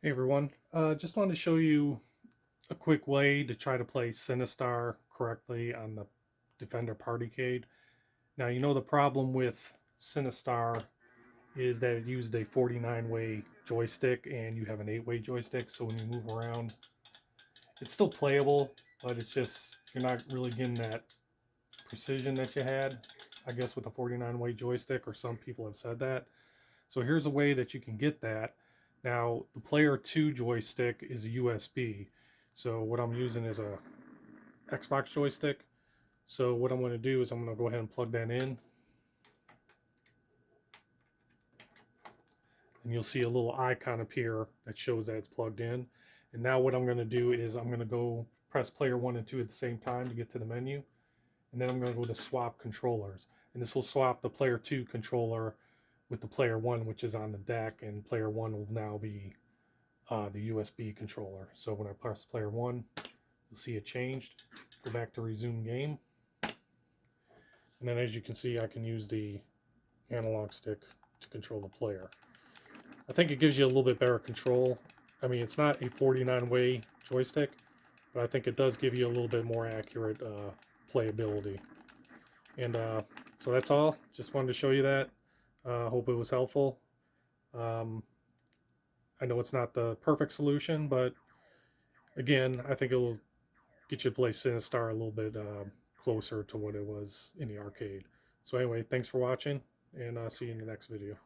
Hey everyone, just wanted to show you a quick way to try to play Sinistar correctly on the Defender Partycade. Now you know the problem with Sinistar is that it used a 49-way joystick and you have an 8-way joystick, so when you move around it's still playable, but it's just you're not really getting that precision that you had, I guess, with a 49-way joystick, or some people have said that. So here's a way that you can get that. Now, the player 2 joystick is a USB. So what I'm using is a Xbox joystick. So what I'm going to do is I'm going to go ahead and plug that in. And you'll see a little icon appear that shows that it's plugged in. And now what I'm going to do is I'm going to go press player 1 and 2 at the same time to get to the menu. And then I'm going to go to swap controllers. And this will swap the player 2 controller with the player 1, which is on the deck, and player 1 will now be the USB controller. So when I press player 1, you'll see it changed. Go back to resume game. And then as you can see, I can use the analog stick to control the player. I think it gives you a little bit better control. I mean, it's not a 49-way joystick, but I think it does give you a little bit more accurate playability. And so that's all. Just wanted to show you that. Hope it was helpful. I know it's not the perfect solution, but again, I think it'll get you to play Sinistar a little bit closer to what it was in the arcade. So anyway, thanks for watching, and see you in the next video.